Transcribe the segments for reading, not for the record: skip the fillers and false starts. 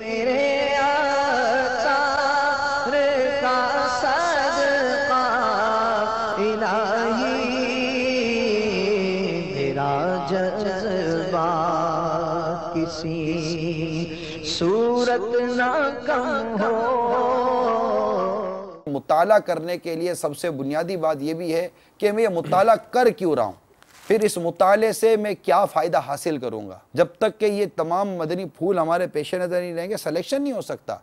میرے آثار کا صدقہ الہی میرا جذبہ کسی صورت نہ کم ہو۔ مطالعہ کرنے کے لیے سب سے بنیادی بات یہ بھی ہے کہ میں یہ مطالعہ کر کیوں رہا ہوں، پھر اس مطالعے سے میں کیا فائدہ حاصل کروں گا۔ جب تک کہ یہ تمام مدنی پھول ہمارے پیش نظر نہیں رہیں گے، سلیکشن نہیں ہو سکتا۔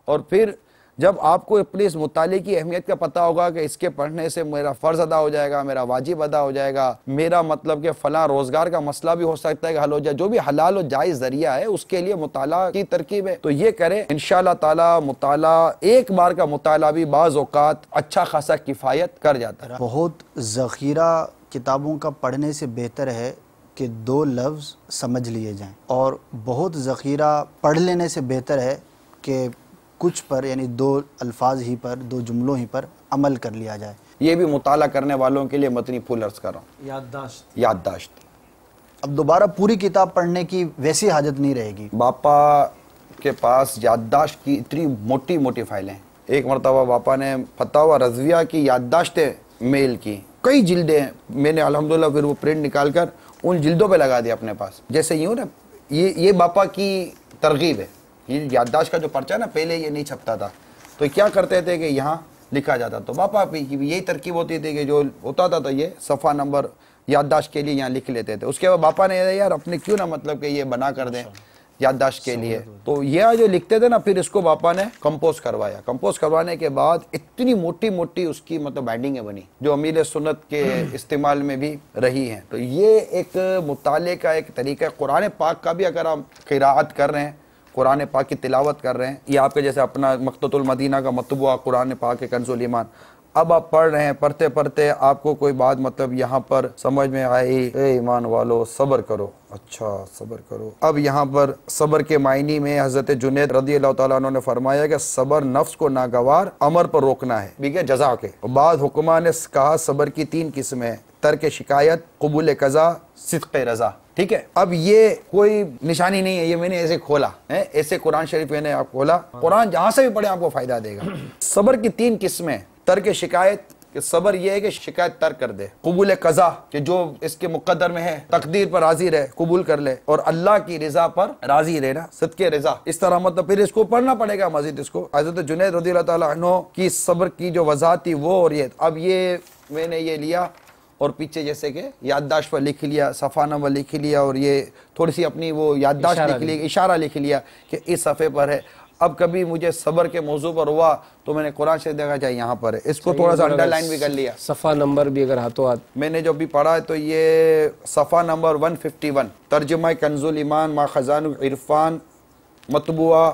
اور پھر جب آپ کو اپنے اس مطالعے کی اہمیت کا پتہ ہوگا کہ اس کے پڑھنے سے میرا فرض ادا ہو جائے گا، میرا واجب ادا ہو جائے گا، میرا مطلب کہ فلاں روزگار کا مسئلہ بھی ہو سکتا ہے کہ حل ہو جائے، جو بھی حلال و جائز ذریعہ ہے اس کے لیے مطالعہ کی ترکیب ہے، تو یہ کریں انشاءاللہ تعالی۔ مطالعہ ایک بار کا مطالعہ بھی بعض اوقات اچھا خاصا کفایت کر جاتا ہے۔ بہت ذخیرہ کتابوں کا پڑھنے سے بہتر ہے کہ 2 لفظ سمجھ لیے جائیں، اور بہت ذخیرہ پڑھ لینے سے بہتر ہے کہ کچھ پر یعنی 2 الفاظ ہی پر، 2 جملوں ہی پر عمل کر لیا جائے۔ یہ بھی مطالعہ کرنے والوں کے لیے مدنی پھول عرض کر رہا ہوں، یادداشت۔ اب دوبارہ پوری کتاب پڑھنے کی ویسی حاجت نہیں رہے گی۔ باپا کے پاس یادداشت کی اتنی موٹی موٹی فائلیں ہیں۔ ایک مرتبہ باپا نے فتاوی رضویہ کی یادداشتیں میل کی، کئی جلدیں ہیں، میں نے الحمدللہ پھر وہ پرنٹ نکال کر ان جلدوں پہ لگا دیا اپنے پاس۔ جیسے یوں نا، یہ باپا کی ترغیب ہے۔ یہ یادداشت کا جو پرچہ نا، پہلے یہ نہیں چھپتا تھا، تو کیا کرتے تھے کہ یہاں لکھا جاتا، تو باپا کی یہی ترکیب ہوتی تھی کہ جو ہوتا تھا تو یہ صفحہ نمبر یادداشت کے لیے یہاں لکھ لیتے تھے۔ اس کے بعد باپا نے یار اپنے کیوں نہ مطلب کہ یہ بنا کر دیں یادداشت کے لیے، تو یہ جو لکھتے تھے نا، پھر اس کو باپا نے کمپوز کروایا۔ کمپوز کروانے کے بعد اتنی موٹی موٹی اس کی مطلب بائنڈنگیں بنی جو امیر سنت کے استعمال میں بھی رہی ہیں۔ تو یہ ایک مطالعے کا ایک طریقہ ہے۔ قرآن پاک کا بھی اگر آپ قراءت کر رہے ہیں، قرآن پاک کی تلاوت کر رہے ہیں، یہ آپ کے جیسے اپنا مقتۃ المدینہ کا مطبوعہ قرآن پاک کے کنز الایمان، اب آپ پڑھ رہے ہیں، پڑھتے پڑھتے آپ کو کوئی بات مطلب یہاں پر سمجھ میں آئی، اے ایمان والو صبر کرو، اچھا صبر کرو۔ اب یہاں پر صبر کے معنی میں حضرت جنید رضی اللہ تعالیٰ عنہ نے فرمایا کہ صبر نفس کو ناگوار امر پر روکنا ہے، بھی جزا کے۔ بعض حکماں نے کہا صبر کی 3 قسمیں: ترک شکایت، قبول قضا، صدق رضا۔ ٹھیک ہے، اب یہ کوئی نشانی نہیں ہے، یہ میں نے ایسے کھولا ہے، ایسے قرآن شریف میں نے آپ کھولا، قرآن جہاں سے بھی پڑھیں آپ کو فائدہ دے گا۔ صبر کی 3 قسمیں: ترک شکایت کہ صبر یہ ہے کہ شکایت ترک کر دے، قبول قضا کہ جو اس کے مقدر میں ہے، تقدیر پر راضی رہے، قبول کر لے، اور اللہ کی رضا پر راضی رہنا، صدق رضا۔ اس طرح مطلب پھر اس کو پڑھنا پڑے گا مزید۔ اس کو حضرت جنید رضی اللہ تعالیٰ عنہ کی صبر کی جو وضاحت تھی وہ، اور یہ اب یہ میں نے یہ لیا اور پیچھے جیسے کہ یادداشت پر لکھ لیا، صفحہ نمبر لکھ لیا، اور یہ تھوڑی سی اپنی وہ یادداشت لکھ لی، اشارہ لکھ لیا کہ اس صفحے پر ہے۔ اب کبھی مجھے صبر کے موضوع پر ہوا تو میں نے قرآن شریف دیکھا جائے یہاں پر ہے، اس کو تھوڑا سا انڈر لائن بھی کر لیا، صفحہ نمبر بھی اگر ہاتھوں ہاتھ میں نے جو بھی پڑھا ہے، تو یہ صفحہ نمبر 151، ترجمہ کنز الایمان ما خزان العرفان، مطبوعہ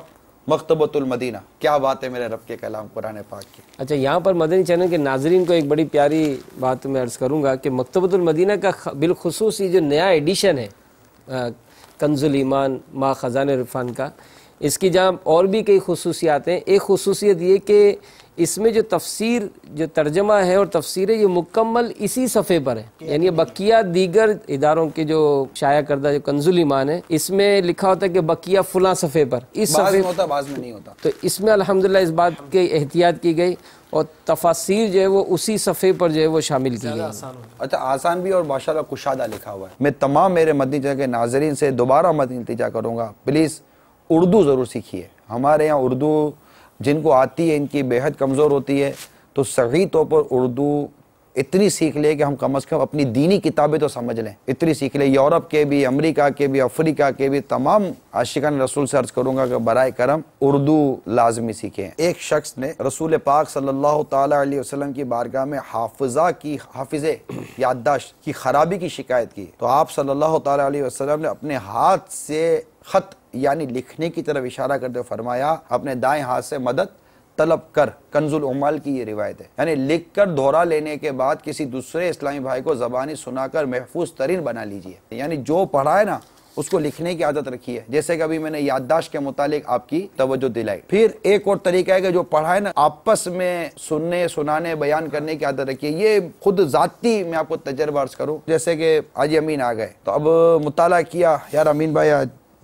مکتبۃ المدینہ۔ کیا بات ہے میرے رب کے کلام قرآن پاک کی۔ اچھا، یہاں پر مدنی چینل کے ناظرین کو ایک بڑی پیاری بات میں عرض کروں گا کہ مکتبۃ المدینہ کا بالخصوص یہ جو نیا ایڈیشن ہے کنز الایمان ما خزان العرفان کا، اس کی جہاں اور بھی کئی خصوصیات ہیں۔ ایک خصوصیت یہ کہ اس میں جو تفسیر، جو ترجمہ ہے اور تفسیر ہے، یہ مکمل اسی صفحے پر ہے، یعنی بقیہ دیگر اداروں کے جو شائع کردہ جو کنز الایمان ہے، اس میں لکھا ہوتا ہے کہ بقیہ فلاں صفحے پر، اس بعض صفحے میں ہوتا بعض میں نہیں ہوتا، تو اس میں الحمدللہ اس بات کی احتیاط کی گئی اور تفاسیر جو ہے وہ اسی صفحے پر جو ہے وہ شامل کی گئی۔ اچھا، آسان بھی اور ماشاءاللہ کشادہ لکھا ہوا ہے۔ میں تمام میرے مدنی چینل کے ناظرین سے دوبارہ مدنی التجا کروں گا، پلیز اردو ضرور سیکھیے۔ ہمارے یہاں اردو جن کو آتی ہے ان کی بے حد کمزور ہوتی ہے، تو صحیح طور پر اردو اتنی سیکھ لے کہ ہم کم از کم اپنی دینی کتابیں تو سمجھ لیں، اتنی سیکھ لیں۔ یورپ کے بھی، امریکہ کے بھی، افریقہ کے بھی تمام عاشقان رسول سے عرض کروں گا کہ برائے کرم اردو لازمی سیکھیں۔ ایک شخص نے رسول پاک صلی اللہ تعالیٰ علیہ وسلم کی بارگاہ میں حافظے یادداشت کی خرابی کی شکایت کی، تو آپ صلی اللہ تعالیٰ علیہ وسلم نے اپنے ہاتھ سے خط یعنی لکھنے کی طرف اشارہ کرتے فرمایا اپنے دائیں ہاتھ سے مدد طلب کر۔ کنز العمال کی یہ روایت ہے، یعنی لکھ کر دہرا لینے کے بعد کسی دوسرے اسلامی بھائی کو زبانی سنا کر محفوظ ترین بنا لیجئے، یعنی جو پڑھا ہے نا اس کو لکھنے کی عادت رکھی ہے، جیسے کہ ابھی میں نے یادداشت کے متعلق آپ کی توجہ دلائی۔ پھر ایک اور طریقہ ہے کہ جو پڑھا ہے نا آپس میں سننے، سنانے، بیان کرنے کی عادت رکھی ہے۔ یہ خود ذاتی میں آپ کو تجربہ عرض کروں، جیسے کہ آج امین آ گئے تو اب مطالعہ کیا، یار امین بھائی